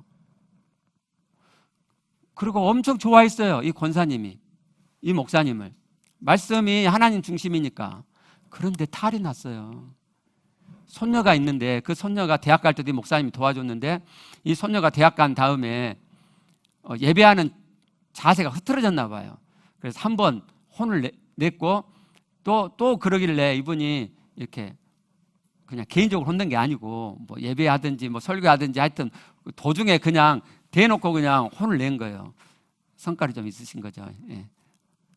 그리고 엄청 좋아했어요. 이 권사님이, 이 목사님을. 말씀이 하나님 중심이니까. 그런데 탈이 났어요. 손녀가 있는데 그 손녀가 대학 갈 때도 이 목사님이 도와줬는데 이 손녀가 대학 간 다음에 예배하는 자세가 흐트러졌나 봐요. 그래서 한번 혼을 냈고 또 그러길래 이분이 이렇게 그냥 개인적으로 혼낸 게 아니고 뭐 예배하든지 뭐 설교하든지 하여튼 도중에 그냥 대놓고 그냥 혼을 낸 거예요. 성깔이 좀 있으신 거죠. 예.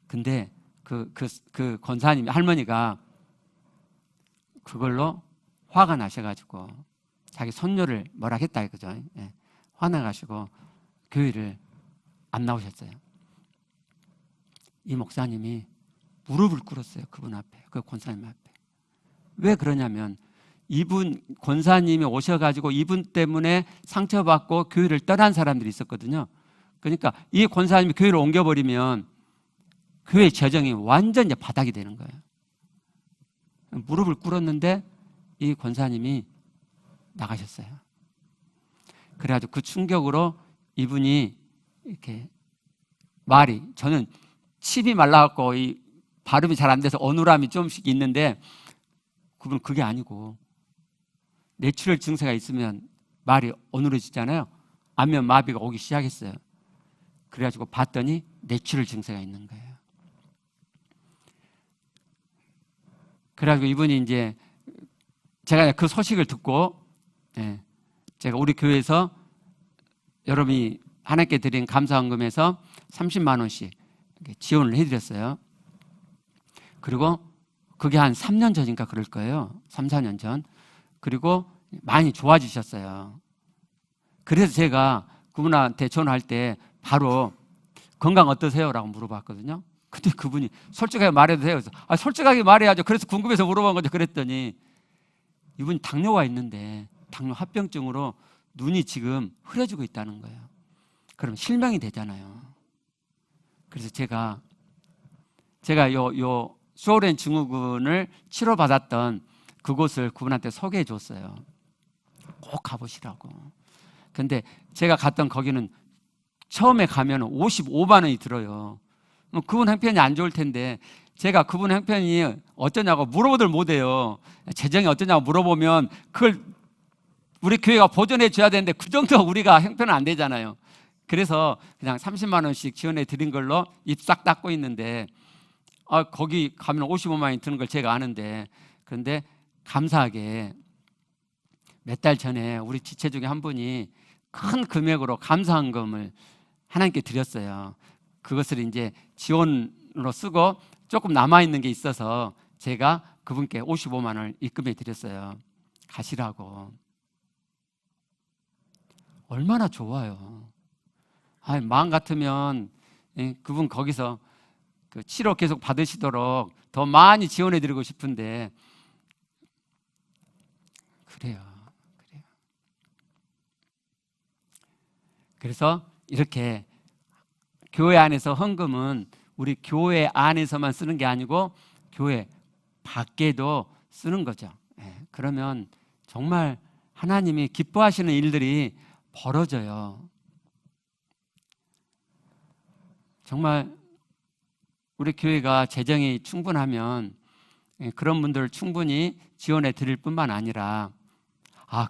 근데 그 권사님 할머니가 그걸로 화가 나셔가지고 자기 손녀를 뭐라 했다 이거죠. 예. 화나가지고 교회를 안 나오셨어요. 이 목사님이 무릎을 꿇었어요. 그분 앞에, 그 권사님 앞에. 왜 그러냐면 이분 권사님이 오셔가지고 이분 때문에 상처받고 교회를 떠난 사람들이 있었거든요. 그러니까 이 권사님이 교회를 옮겨버리면 교회 재정이 완전 이제 바닥이 되는 거예요. 무릎을 꿇었는데 이 권사님이 나가셨어요. 그래가지고 그 충격으로 이분이 이렇게 말이, 저는 침이 말라갖고 이 발음이 잘 안 돼서 어눌함이 좀씩 있는데 그분은 그게 아니고 뇌출혈 증세가 있으면 말이 어눌해지잖아요. 안면 마비가 오기 시작했어요. 그래가지고 봤더니 뇌출혈 증세가 있는 거예요. 그래가지고 이분이 이제 제가 그 소식을 듣고 제가 우리 교회에서 여러분이 하나님께 드린 감사헌금에서 30만 원씩 지원을 해드렸어요. 그리고 그게 한 3년 전인가 그럴 거예요. 3, 4년 전. 그리고 많이 좋아지셨어요. 그래서 제가 그분한테 전화할 때 바로 건강 어떠세요? 라고 물어봤거든요. 근데 그분이 솔직하게 말해도 돼요. 그래서 솔직하게 말해야죠. 그래서 궁금해서 물어본 거죠. 그랬더니 이분이 당뇨가 있는데 당뇨 합병증으로 눈이 지금 흐려지고 있다는 거예요. 그럼 실명이 되잖아요. 그래서 제가 요 쇼렌 증후군을 치료받았던 그곳을 그분한테 소개해 줬어요. 꼭 가보시라고. 근데 제가 갔던 거기는 처음에 가면 55만 원이 들어요. 그분 형편이 안 좋을 텐데 제가 그분 형편이 어쩌냐고 물어보들 못해요. 재정이 어쩌냐고 물어보면 그걸 우리 교회가 보존해 줘야 되는데 그 정도 우리가 형편은 안 되잖아요. 그래서 그냥 30만 원씩 지원해 드린 걸로 입 싹 닦고 있는데 거기 가면 55만 원이 드는 걸 제가 아는데, 그런데 감사하게 몇 달 전에 우리 지체 중에 한 분이 큰 금액으로 감사헌금을 하나님께 드렸어요. 그것을 이제 지원으로 쓰고 조금 남아있는 게 있어서 제가 그분께 55만 원을 입금해 드렸어요. 가시라고. 얼마나 좋아요. 마음 같으면 그분 거기서 그 치료 계속 받으시도록 더 많이 지원해 드리고 싶은데 그래요. 그래서 이렇게 교회 안에서 헌금은 우리 교회 안에서만 쓰는 게 아니고 교회 밖에도 쓰는 거죠. 그러면 정말 하나님이 기뻐하시는 일들이 벌어져요. 정말 우리 교회가 재정이 충분하면 그런 분들을 충분히 지원해 드릴 뿐만 아니라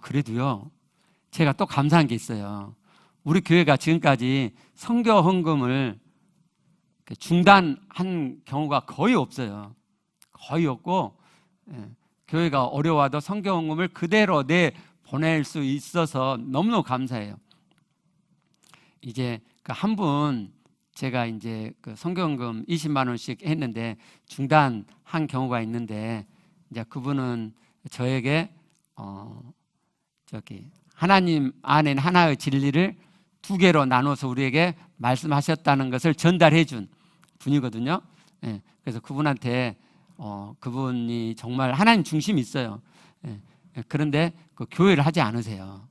그래도요, 제가 또 감사한 게 있어요. 우리 교회가 지금까지 선교 헌금을 중단한 경우가 거의 없어요. 거의 없고 교회가 어려워도 선교 헌금을 그대로 보낼 수 있어서 너무너무 감사해요. 이제 그 한 분 제가 이제 그 선교 헌금 20만 원씩 했는데 중단한 경우가 있는데, 이제 그분은 저에게 하나님 안에 하나의 진리를 두 개로 나눠서 우리에게 말씀하셨다는 것을 전달해 준 분이거든요. 그래서 그분한테 그분이 정말 하나님 중심이 있어요. 그런데 그 교회를 하지 않으세요.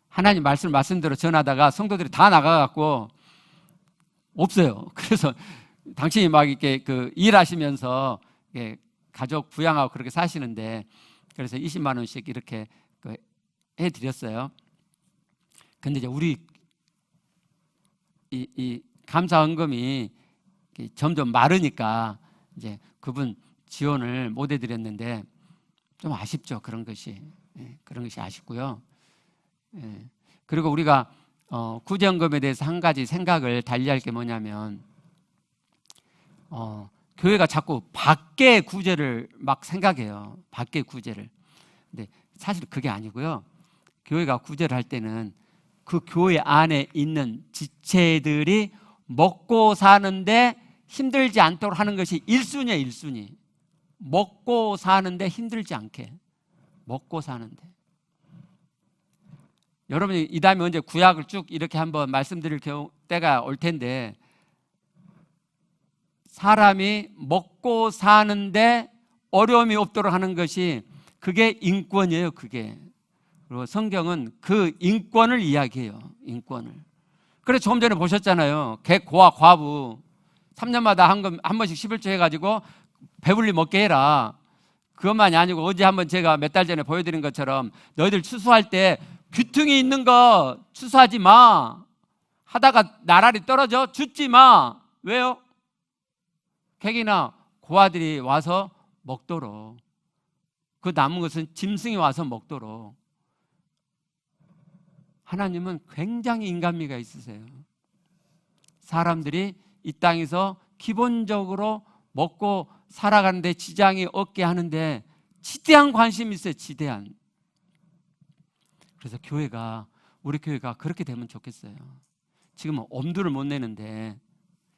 하나님 말씀대로 전하다가 성도들이 다 나가갖고 없어요. 그래서 당신이 막 이렇게 그 일하시면서 가족 부양하고 그렇게 사시는데, 그래서 20만 원씩 이렇게 해드렸어요. 근데 이제 우리 이 감사헌금이 점점 마르니까 이제 그분 지원을 못 해드렸는데 좀 아쉽죠. 그런 것이 아쉽고요. 그리고 우리가 구제헌금에 대해서 한 가지 생각을 달리할 게 뭐냐면, 교회가 자꾸 밖에 구제를 막 생각해요. 밖에 구제를. 근데 사실 그게 아니고요. 교회가 구제를 할 때는 그 교회 안에 있는 지체들이 먹고 사는데 힘들지 않도록 하는 것이 1순위예요. 1순위. 먹고 사는데 힘들지 않게. 먹고 사는데. 여러분이 이 다음에 언제 구약을 쭉 이렇게 한번 말씀드릴 때가 올 텐데, 사람이 먹고 사는데 어려움이 없도록 하는 것이 그게 인권이에요. 그게. 그리고 성경은 그 인권을 이야기해요. 인권을. 그래서 조금 전에 보셨잖아요. 객고와 과부 3년마다 한 번씩 11조 해가지고 배불리 먹게 해라. 그것만이 아니고 어제 한번 제가 몇 달 전에 보여드린 것처럼 너희들 추수할 때 귀퉁이 있는 거 추수하지 마. 하다가 나란히 떨어져 죽지 마. 왜요? 객이나 고아들이 와서 먹도록. 그 남은 것은 짐승이 와서 먹도록. 하나님은 굉장히 인간미가 있으세요. 사람들이 이 땅에서 기본적으로 먹고 살아가는데 지장이 없게 하는데 지대한 관심이 있어요. 지대한. 그래서 우리 교회가 그렇게 되면 좋겠어요. 지금은 엄두를 못 내는데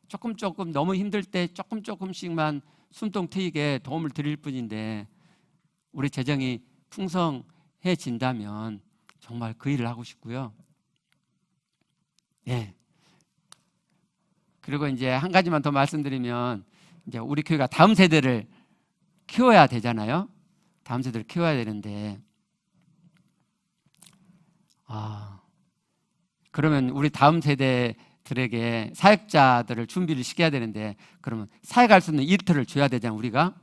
조금 너무 힘들 때 조금씩만 숨통 트이게 도움을 드릴 뿐인데, 우리 재정이 풍성해진다면 정말 그 일을 하고 싶고요. 그리고 이제 한 가지만 더 말씀드리면, 이제 우리 교회가 다음 세대를 키워야 되잖아요. 다음 세대를 키워야 되는데, 그러면 우리 다음 세대들에게 사역자들을 준비를 시켜야 되는데, 그러면 사역할 수 있는 일터를 줘야 되잖아요. 우리가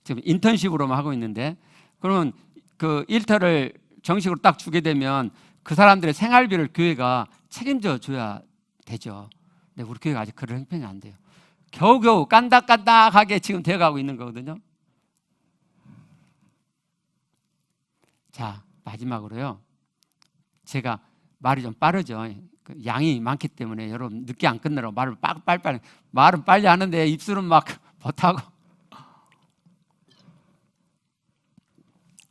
지금 인턴십으로만 하고 있는데, 그러면 그 일터를 정식으로 딱 주게 되면 그 사람들의 생활비를 교회가 책임져 줘야 되죠. 근데 우리 교회가 아직 그런 형편이 안 돼요. 겨우겨우 깐닥깐닥하게 지금 되어가고 있는 거거든요. 자, 마지막으로요. 제가 말이 좀 빠르죠. 양이 많기 때문에 여러분 늦게 안 끝내라고 말을 빨리빨리 말은 빨리 하는데 입술은 막 못하고.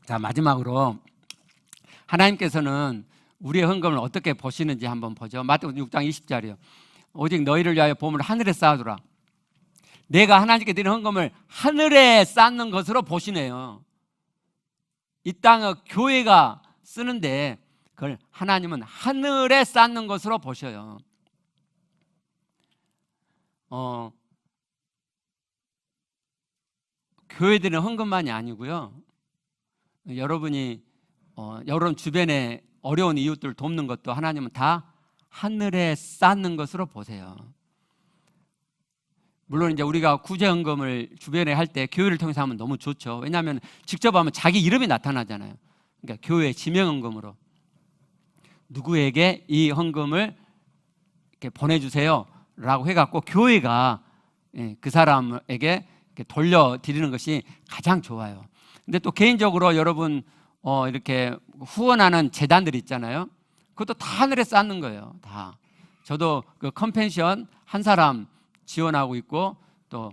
자, 마지막으로 하나님께서는 우리의 헌금을 어떻게 보시는지 한번 보죠. 마태복음 6장 20절이요. 오직 너희를 위하여 보물 하늘에 쌓아두라. 내가 하나님께 드리는 헌금을 하늘에 쌓는 것으로 보시네요. 이 땅을 교회가 쓰는데 그걸 하나님은 하늘에 쌓는 것으로 보셔요. 교회 드리는 헌금만이 아니고요. 여러분이 여러분 주변에 어려운 이웃들 돕는 것도 하나님은 다 하늘에 쌓는 것으로 보세요. 물론 이제 우리가 구제헌금을 주변에 할 때 교회를 통해서 하면 너무 좋죠. 왜냐하면 직접 하면 자기 이름이 나타나잖아요. 그러니까 교회 지명헌금으로 누구에게 이 헌금을 이렇게 보내주세요라고 해갖고 교회가 그 사람에게 돌려드리는 것이 가장 좋아요. 근데 또 개인적으로 여러분 이렇게 후원하는 재단들 있잖아요. 그것도 다 하늘에 쌓는 거예요. 다. 저도 그 컴펜션 한 사람 지원하고 있고 또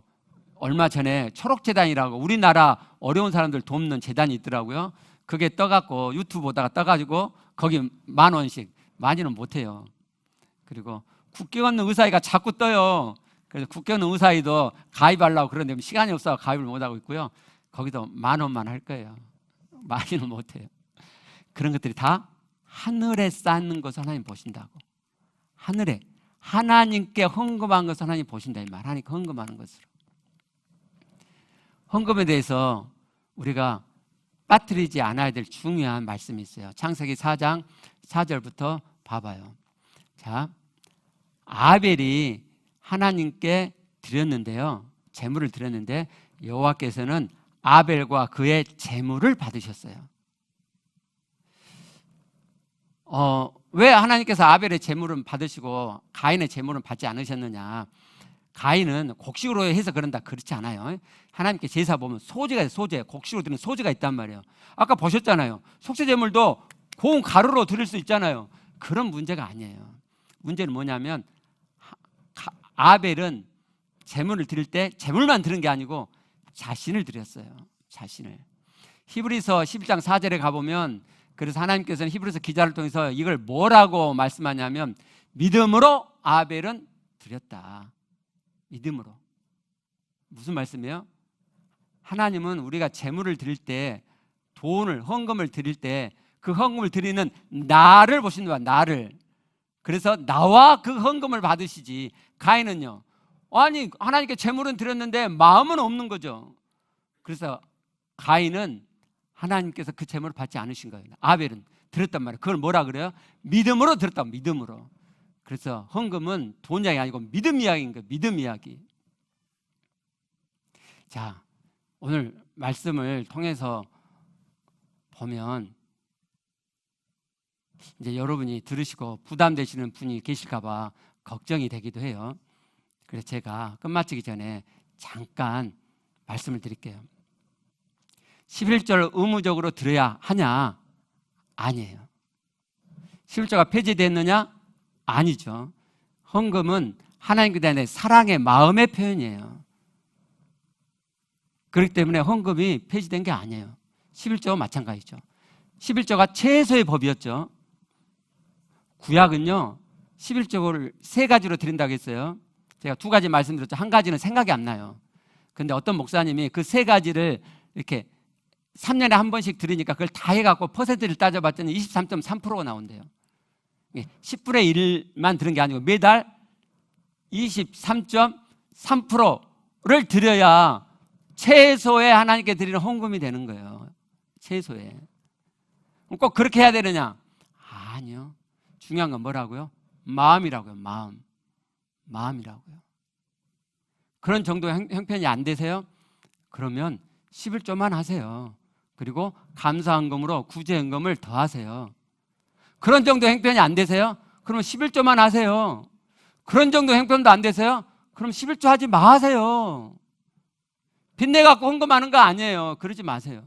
얼마 전에 초록재단이라고 우리나라 어려운 사람들 돕는 재단이 있더라고요. 그게 떠갖고 유튜브 보다가 떠가지고 거기 10,000원씩 많이는 못해요. 그리고 국경 없는 의사회가 자꾸 떠요. 그래서 국경 없는 의사회도 가입하려고 그러는데 시간이 없어서 가입을 못하고 있고요. 거기도 10,000원만 할 거예요. 많이는 못해요. 그런 것들이 다 하늘에 쌓는 것을 하나님 보신다고. 하늘에 하나님께 헌금한 것을 하나님 보신다 이 말. 하나님께 헌금하는 것으로. 헌금에 대해서 우리가 빠뜨리지 않아야 될 중요한 말씀이 있어요. 창세기 4장 4절부터 봐봐요. 자, 아벨이 하나님께 드렸는데요. 제물을 드렸는데 여호와께서는 아벨과 그의 제물을 받으셨어요. 왜 하나님께서 아벨의 제물은 받으시고 가인의 제물은 받지 않으셨느냐? 가인은 곡식으로 해서 그런다 그렇지 않아요. 하나님께 제사 보면 소제가 있어요. 소제, 곡식으로 드리는 소제가 있단 말이에요. 아까 보셨잖아요. 속죄 제물도 고운 가루로 드릴 수 있잖아요. 그런 문제가 아니에요. 문제는 뭐냐면 아벨은 제물을 드릴 때 제물만 드린 게 아니고 자신을 드렸어요. 자신을. 히브리서 11장 4절에 가보면 그래서 하나님께서는 히브리서 기자를 통해서 이걸 뭐라고 말씀하냐면 믿음으로 아벨은 드렸다. 믿음으로. 무슨 말씀이에요? 하나님은 우리가 제물을 드릴 때 돈을 헌금을 드릴 때 그 헌금을 드리는 나를 보신다. 나를. 그래서 나와 그 헌금을 받으시지. 가인은요. 아니 하나님께 제물은 드렸는데 마음은 없는 거죠. 그래서 가인은 하나님께서 그 제물을 받지 않으신 거예요. 아벨은 드렸단 말이에요. 그걸 뭐라 그래요? 믿음으로 드렸다. 믿음으로. 그래서 헌금은 돈 이야기 아니고 믿음 이야기인 거예요. 믿음 이야기. 자, 오늘 말씀을 통해서 보면 이제 여러분이 들으시고 부담되시는 분이 계실까 봐 걱정이 되기도 해요. 그래서 제가 끝마치기 전에 잠깐 말씀을 드릴게요. 11절 의무적으로 드려야 하냐? 아니에요. 11조가 폐지됐느냐? 아니죠. 헌금은 하나님께 대한 사랑의 마음의 표현이에요. 그렇기 때문에 헌금이 폐지된 게 아니에요. 11조와 마찬가지죠. 11조가 최소의 법이었죠. 구약은요 11조를 3가지로 드린다고 했어요. 제가 2가지 말씀드렸죠. 1가지는 생각이 안 나요. 근데 어떤 목사님이 그 3가지를 이렇게 3년에 한 번씩 드리니까 그걸 다 해갖고 퍼센트를 따져봤더니 23.3%가 나온대요. 10분의 1만 드린 게 아니고 매달 23.3%를 드려야 최소의 하나님께 드리는 헌금이 되는 거예요. 최소의. 꼭 그렇게 해야 되느냐? 아니요. 중요한 건 뭐라고요? 마음이라고요. 마음. 마음이라고요. 그런 정도의 형편이 안 되세요? 그러면 11조만 하세요. 그리고 감사헌금으로 구제헌금을 더하세요. 그런 정도 형편이 안 되세요? 그러면 11조만 하세요. 그런 정도 형편도 안 되세요? 그럼 11조 하지 마세요. 빚내 갖고 헌금하는 거 아니에요. 그러지 마세요.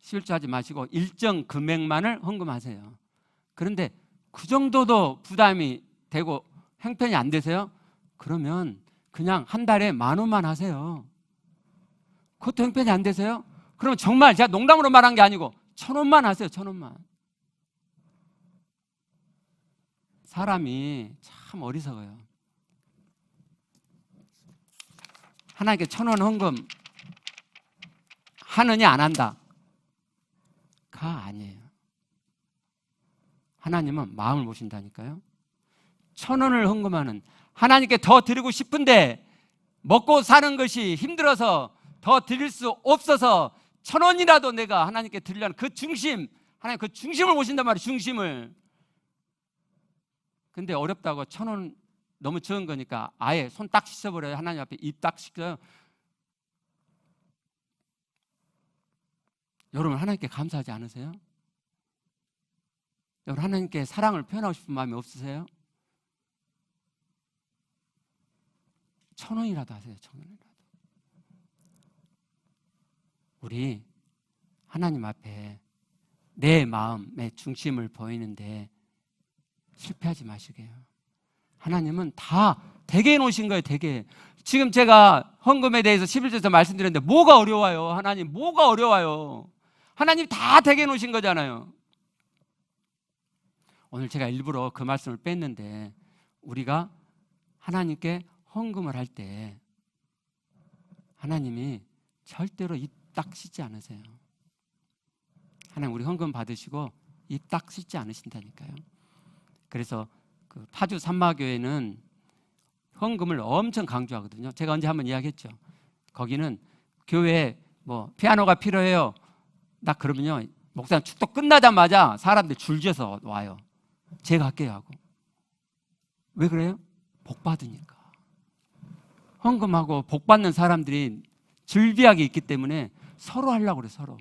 11조 하지 마시고 일정 금액만을 헌금하세요. 그런데 그 정도도 부담이 되고 형편이 안 되세요? 그러면 그냥 한 달에 10,000원만 하세요. 그것도 형편이 안 되세요? 그러면 정말 제가 농담으로 말한 게 아니고 1,000원만 하세요. 1,000원만. 사람이 참 어리석어요. 하나님께 1,000원 헌금 하느냐 안 한다? 가 아니에요. 하나님은 마음을 보신다니까요. 1,000원을 헌금하는, 하나님께 더 드리고 싶은데 먹고 사는 것이 힘들어서 더 드릴 수 없어서 1,000원이라도 내가 하나님께 드리려는 그 중심, 하나님 그 중심을 보신단 말이에요. 중심을. 근데 어렵다고 1,000원 너무 적은 거니까 아예 손 딱 씻어버려요. 하나님 앞에 입 딱 씻어요. 여러분 하나님께 감사하지 않으세요? 여러분 하나님께 사랑을 표현하고 싶은 마음이 없으세요? 1,000원이라도 하세요. 1,000원이라도. 우리 하나님 앞에 내 마음의 중심을 보이는데 실패하지 마시게요. 하나님은 다 되게 해놓으신 거예요. 되게. 지금 제가 헌금에 대해서 11절에서 말씀드렸는데 뭐가 어려워요? 하나님 뭐가 어려워요? 하나님 다 되게 해놓으신 거잖아요. 오늘 제가 일부러 그 말씀을 뺐는데 우리가 하나님께 헌금을 할 때 하나님이 절대로 입 딱 씻지 않으세요. 하나님 우리 헌금 받으시고 입 딱 씻지 않으신다니까요. 그래서 그 파주 산마교회는 헌금을 엄청 강조하거든요. 제가 언제 한번 이야기했죠. 거기는 교회에 뭐 피아노가 필요해요. 딱 그러면요 목사님 축도 끝나자마자 사람들 줄 지어서 와요. 제가 할게요 하고. 왜 그래요? 복 받으니까. 헌금하고 복 받는 사람들이 즐비하게 있기 때문에 서로 하려고 그래요. 서로.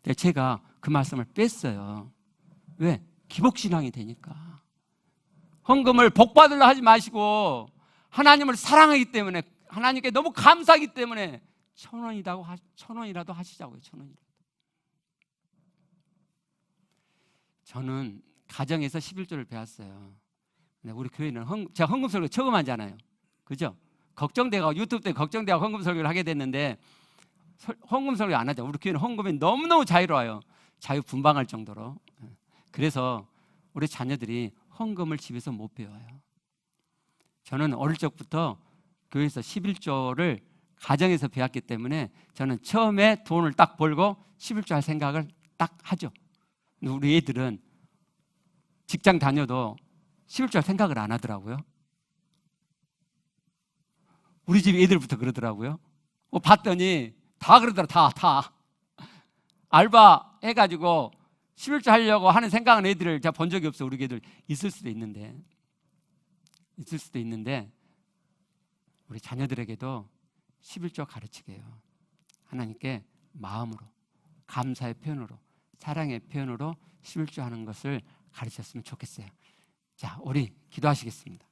근데 제가 그 말씀을 뺐어요. 왜? 기복신앙이 되니까. 헌금을 복 받으려 하지 마시고 하나님을 사랑하기 때문에, 하나님께 너무 감사하기 때문에 1,000원이라도 하시자고요. 1,000원이라도. 저는 가정에서 11조를 배웠어요. 근데 우리 교회는 제가 헌금 설교 처음 하잖아요. 그죠? 걱정돼가 유튜브 때 걱정돼가 헌금 설교를 하게 됐는데 헌금 설교 안 하죠. 우리 교회는 헌금이 너무너무 자유로워요. 자유분방할 정도로. 그래서 우리 자녀들이 헌금을 집에서 못 배워요. 저는 어릴 적부터 교회에서 11조를 가정에서 배웠기 때문에 저는 처음에 돈을 딱 벌고 11조 할 생각을 딱 하죠. 우리 애들은 직장 다녀도 11조 할 생각을 안 하더라고요. 우리 집 애들부터 그러더라고요. 봤더니 다 그러더라. 다. 알바 해가지고 11조 하려고 하는 생각은 애들을 제가 본 적이 없어. 우리 애들 있을 수도 있는데 우리 자녀들에게도 11조 가르치게 해요. 하나님께 마음으로, 감사의 표현으로, 사랑의 표현으로 11조 하는 것을 가르쳤으면 좋겠어요. 자, 우리 기도하시겠습니다.